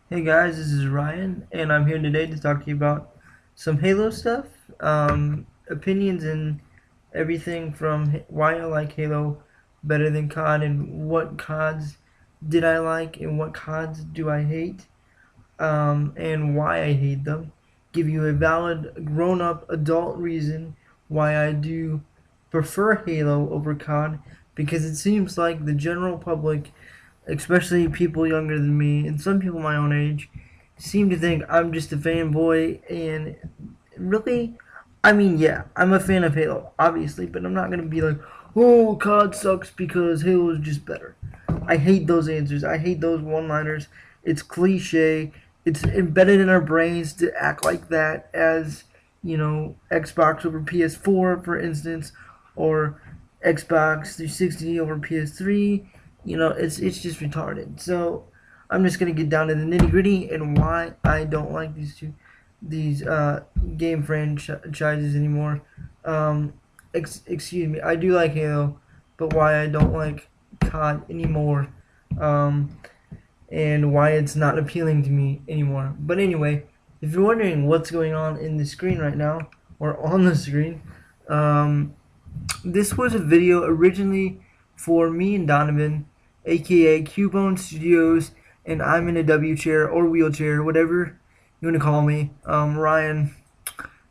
Hey guys, this is Ryan, and I'm here today to talk to you about some Halo stuff, opinions, and everything from why I like Halo better than COD, and what CODs did I like, and what CODs do I hate, and why I hate them. Give you a valid, grown up, adult reason why I do prefer Halo over COD, because it seems like the general public, especially people younger than me and some people my own age, seem to think I'm just a fanboy. And really, I mean, yeah, I'm a fan of Halo, obviously, but I'm not gonna be like, oh, COD sucks because Halo is just better. I hate those answers. I hate those one-liners. It's cliche. It's embedded in our brains to act like that as, Xbox over PS4, for instance, or Xbox 360 over PS3. It's just retarded. So I'm just gonna get down to the nitty gritty and why I don't like these game franchises anymore. Excuse me, I do like Halo, but why I don't like COD anymore, um, and why it's not appealing to me anymore. But anyway, if you're wondering what's going on in the screen right now, or on the screen, um, this was a video originally for me and Donovan, aka Cubone Studios, and I'm in a W chair or wheelchair, whatever you want to call me. Ryan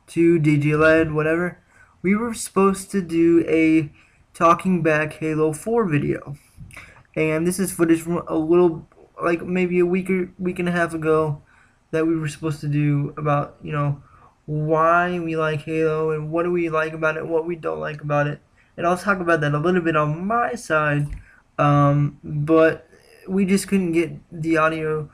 2, DJ Led, whatever. We were supposed to do a Talking Back Halo 4 video. And this is footage from a little, like maybe a week and a half ago, that we were supposed to do about, why we like Halo and what do we like about it, what we don't like about it. And I'll talk about that a little bit on my side. But we just couldn't get the audio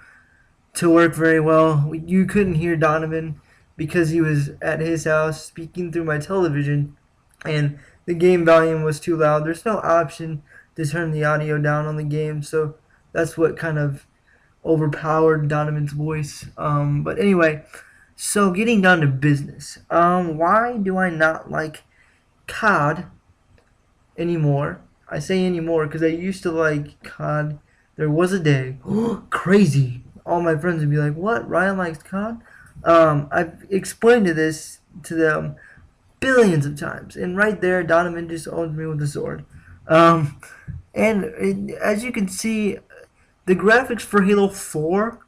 to work very well. You couldn't hear Donovan because he was at his house speaking through my television, and the game volume was too loud. There's no option to turn the audio down on the game, so that's what kind of overpowered Donovan's voice. But anyway, so getting down to business. Why do I not like COD anymore? I say anymore because I used to like COD. There was a day, crazy. All my friends would be like, "What? Ryan likes COD?" I've explained to them billions of times, and right there, Donovan just owns me with a sword. Um, as you can see, the graphics for Halo 4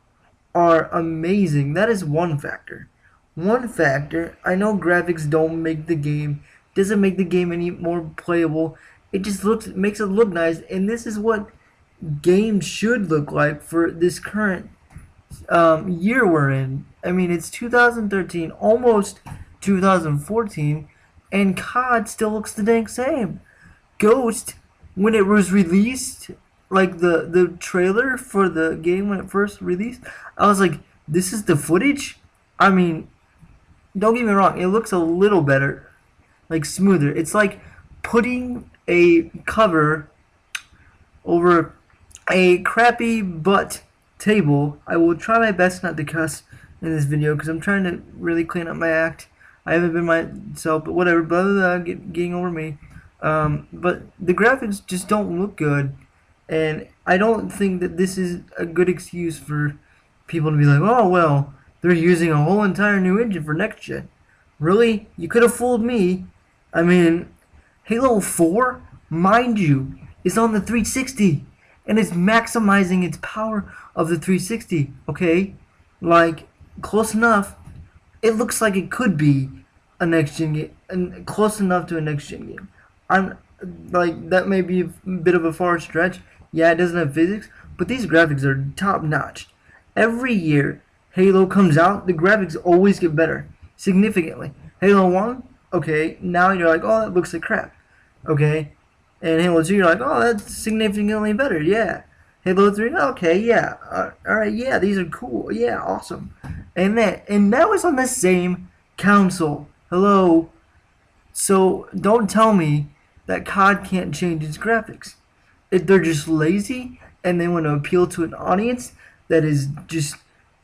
are amazing. That is one factor. One factor. I know graphics don't make the game, doesn't make the game any more playable. It just makes it look nice, and this is what games should look like for this current year we're in. I mean, it's 2013, almost 2014, and COD still looks the dang same. Ghost, when it was released, like the trailer for the game when it first released, I was like, this is the footage? I mean, don't get me wrong, it looks a little better, like smoother. It's like putting a cover over a crappy butt table. I will try my best not to cuss in this video because I'm trying to really clean up my act. I haven't been myself, but whatever, blah blah blah, getting over me. But the graphics just don't look good, and I don't think that this is a good excuse for people to be like, oh well, they're using a whole entire new engine for next gen. Really? You could have fooled me. I mean, Halo 4, mind you, is on the 360 and it's maximizing its power of the 360, okay? Like, close enough. It looks like it could be a next gen game, and close enough to a next gen game. I'm like, that may be a bit of a far stretch. Yeah, it doesn't have physics, but these graphics are top notch. Every year Halo comes out, the graphics always get better significantly. Halo 1, okay, now you're like, oh, that looks like crap. Okay, and Halo 2, you're like, oh, that's significantly better. Yeah. Halo 3, okay, yeah. Alright, yeah, these are cool. Yeah, awesome. And that was on the same console. Hello. So don't tell me that COD can't change its graphics. If they're just lazy and they want to appeal to an audience that is just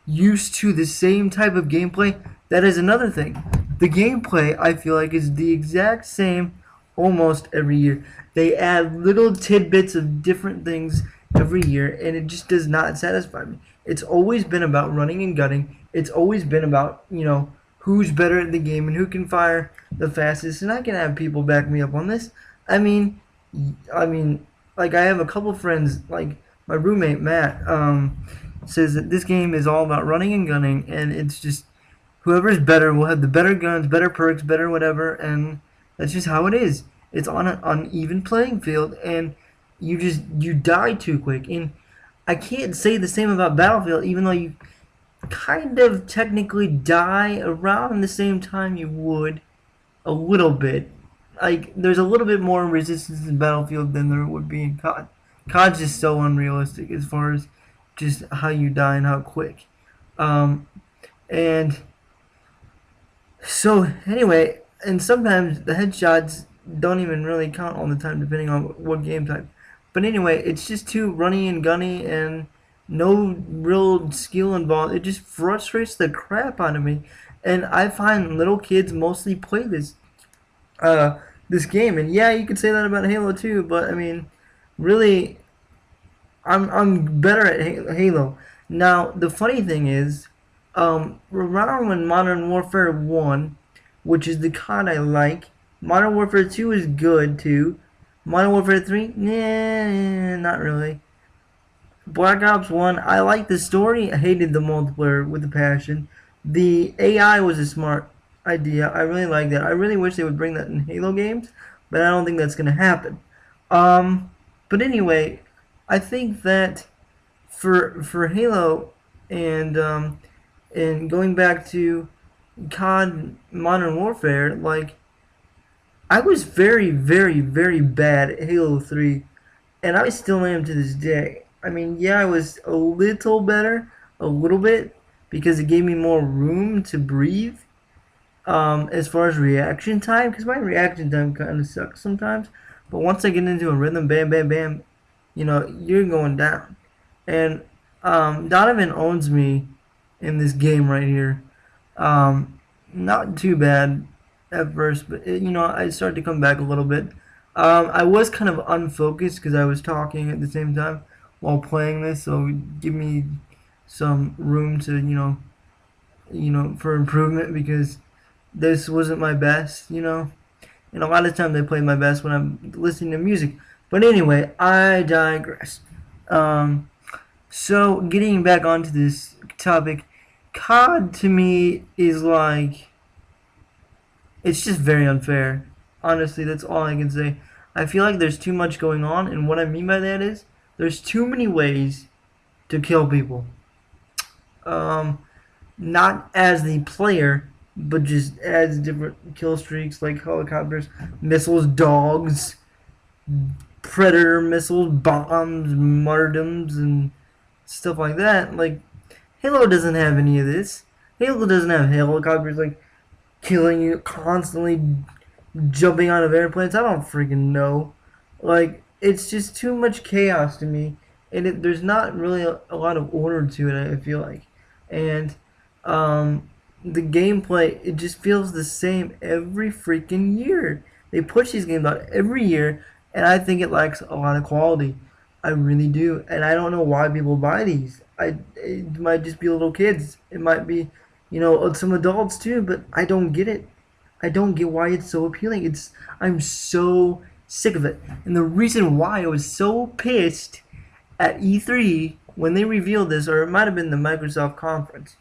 used to the same type of gameplay, that is another thing. The gameplay, I feel like, is the exact same almost every year. They add little tidbits of different things every year, and it just does not satisfy me. It's always been about running and gunning. It's always been about, who's better at the game and who can fire the fastest. And I can have people back me up on this. I mean, I mean, like I have a couple friends, like my roommate Matt, says that this game is all about running and gunning, and it's just whoever's better will have the better guns, better perks, better whatever, and that's just how it is. It's on an uneven playing field, and you die too quick. And I can't say the same about Battlefield, even though you kind of technically die around the same time you would a little bit. Like there's a little bit more resistance in Battlefield than there would be in COD. COD's just so unrealistic as far as just how you die and how quick. Um, and so anyway, and sometimes the headshots don't even really count all the time, depending on what game type. But anyway, it's just too runny and gunny and no real skill involved. It just frustrates the crap out of me. And I find little kids mostly play uh, this game. And yeah, you could say that about Halo too. But I mean, really, I'm better at Halo. Now the funny thing is, around when Modern Warfare 1, which is the COD I like, Modern Warfare 2 is good too. Modern Warfare 3, nah, not really. Black Ops 1, I liked the story. I hated the multiplayer with a passion. The AI was a smart idea. I really like that. I really wish they would bring that in Halo games, but I don't think that's going to happen. Um, but anyway, I think that for Halo and going back to COD Modern Warfare, like I was very, very, very bad at Halo 3, and I still am to this day. I mean, yeah, I was a little better, a little bit, because it gave me more room to breathe. As far as reaction time, because my reaction time kind of sucks sometimes. But once I get into a rhythm, bam, bam, bam, you're going down. And Donovan owns me in this game right here. Not too bad at first, but I started to come back a little bit. I was kind of unfocused because I was talking at the same time while playing this, so give me some room to for improvement because this wasn't my best. And a lot of times I play my best when I'm listening to music. But anyway, I digress. Um, so getting back onto this topic, COD to me is like it's just very unfair. Honestly, that's all I can say. I feel like there's too much going on, and what I mean by that is there's too many ways to kill people. Um, Not as the player, but just as different kill streaks like helicopters, missiles, dogs, predator missiles, bombs, martyrdoms, and stuff like that. Like Halo doesn't have any of this. Halo doesn't have helicopters like killing you constantly, jumping out of airplanes. I don't freaking know. Like it's just too much chaos to me, and there's not really a lot of order to it. I feel like, and the gameplay it just feels the same every freaking year. They push these games out every year, and I think it lacks a lot of quality. I really do, and I don't know why people buy these. It might just be little kids. It might be, some adults too. But I don't get it. I don't get why it's so appealing. I'm so sick of it, and the reason why I was so pissed at E3 when they revealed this, or it might have been the Microsoft conference.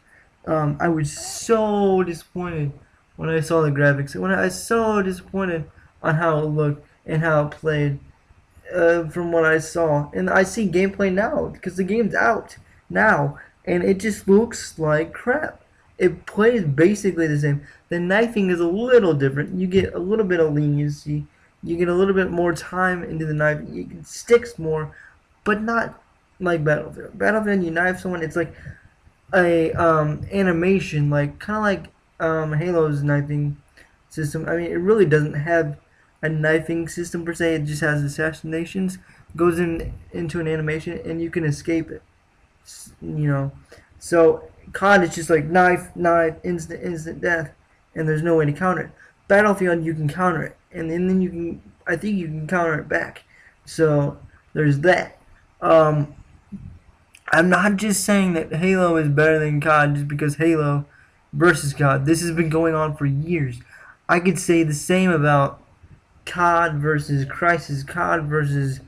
I was so disappointed when I saw the graphics. When I was so disappointed on how it looked and how it played from what I saw. And I see gameplay now because the game's out now, and it just looks like crap. It plays basically the same. The knifing is a little different. You get a little bit of leniency. You get a little bit more time into the knife. It sticks more, but not like Battlefield. Battlefield, you knife someone, it's like a animation, like kind of like Halo's knifing system. I mean, it really doesn't have a knifing system per se. It just has assassinations, goes into an animation, and you can escape it. You know, so COD is just like knife, knife, instant death, and there's no way to counter it. Battlefield, you can counter it, and then you can, I think you can counter it back. So there's that. Um, I'm not just saying that Halo is better than COD just because Halo versus COD. This has been going on for years. I could say the same about COD versus Crisis, COD versus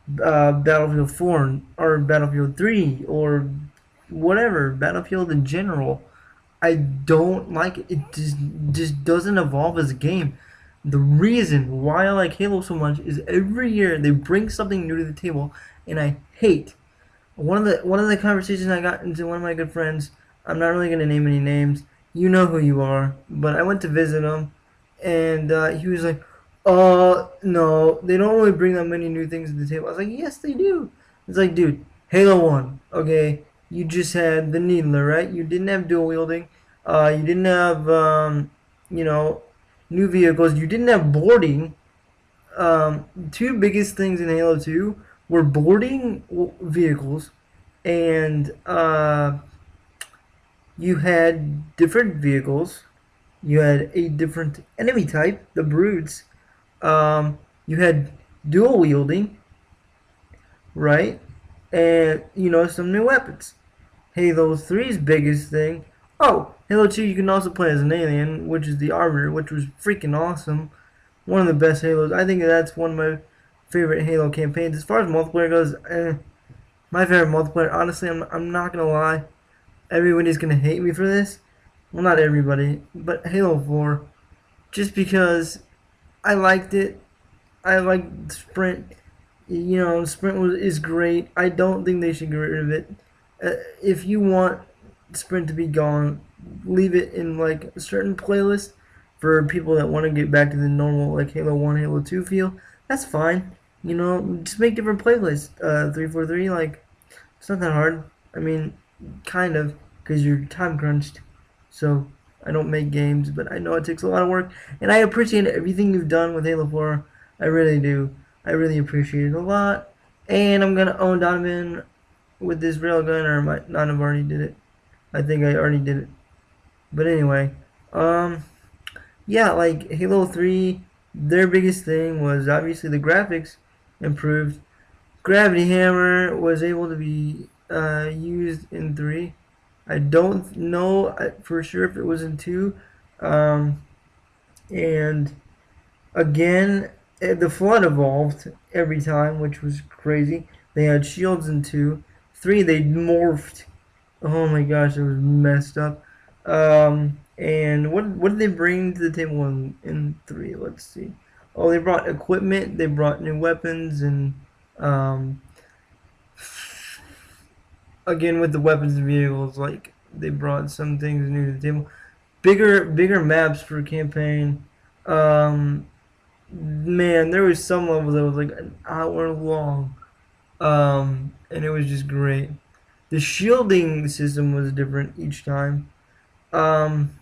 Battlefield 4 or Battlefield 3 or whatever, Battlefield in general. I don't like it. It just doesn't evolve as a game. The reason why I like Halo so much is every year they bring something new to the table, and I hate one of the conversations I got into one of my good friends. I'm not really gonna name any names. You know who you are, but I went to visit him, and he was like, no, they don't really bring that many new things to the table." I was like, "Yes, they do." It's like, dude, Halo One, okay, you just had the Needler, right? You didn't have dual wielding. You didn't have, you know, new vehicles. You didn't have boarding. Two biggest things in Halo 2 were boarding vehicles, and you had different vehicles. You had a different enemy type, the Brutes. You had dual wielding, right? And, some new weapons. Halo 3's biggest thing. Oh, Halo 2, you can also play as an alien, which is the Arbiter, which was freaking awesome. One of the best Halos. I think that's one of my favorite Halo campaigns. As far as multiplayer goes, my favorite multiplayer, honestly, I'm not going to lie. Everybody's going to hate me for this. Well, not everybody, but Halo 4. Just because I liked it. I liked Sprint. Sprint is great. I don't think they should get rid of it. If you want Sprint to be gone, leave it in like a certain playlist for people that want to get back to the normal like Halo 1, Halo 2 feel. That's fine. Just make different playlists. 343, like, it's not that hard. I mean, kind of, because you're time crunched. So I don't make games, but I know it takes a lot of work, and I appreciate everything you've done with Halo 4. I really do. I really appreciate it a lot. And I'm gonna own Donovan with this railgun, or I might not have already did it. I think I already did it. But anyway, yeah, like Halo 3, their biggest thing was obviously the graphics improved. Gravity Hammer was able to be used in 3. I don't know for sure if it was in 2. And again, the Flood evolved every time, which was crazy. They had shields in 2. 3, they morphed. Oh my gosh, it was messed up. And what did they bring to the table in 3? Let's see. Oh, they brought equipment. They brought new weapons, and um, again with the weapons and vehicles, like they brought some things new to the table. Bigger maps for campaign. Man, there was some level that was like an hour long. And it was just great. The shielding system was different each time. Um,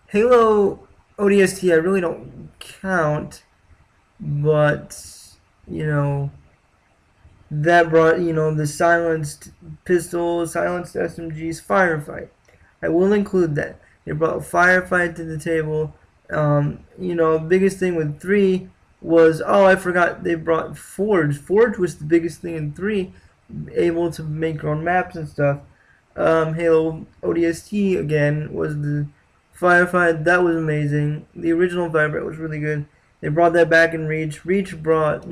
Halo ODST, I really don't count, but you know that brought the silenced pistols, silenced SMGs, firefight. I will include that. They brought firefight to the table. Biggest thing with 3 was, oh, I forgot, they brought Forge. Forge was the biggest thing in 3, able to make your own maps and stuff. Halo ODST again was the firefight. That was amazing. The original firefight was really good. They brought that back in Reach. Reach brought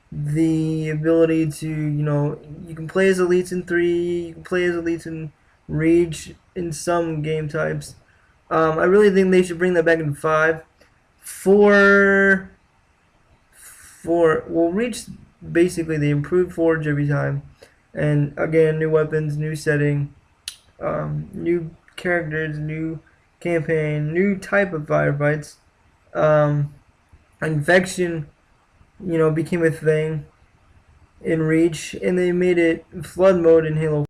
the ability to you can play as elites in 3. You can play as elites in Reach in some game types. I really think they should bring that back in 5. 4, well, Reach, basically they improved Forge every time, and again, new weapons, new setting, new characters, new campaign, new type of firefights. Um, Infection, became a thing in Reach, and they made it flood mode in Halo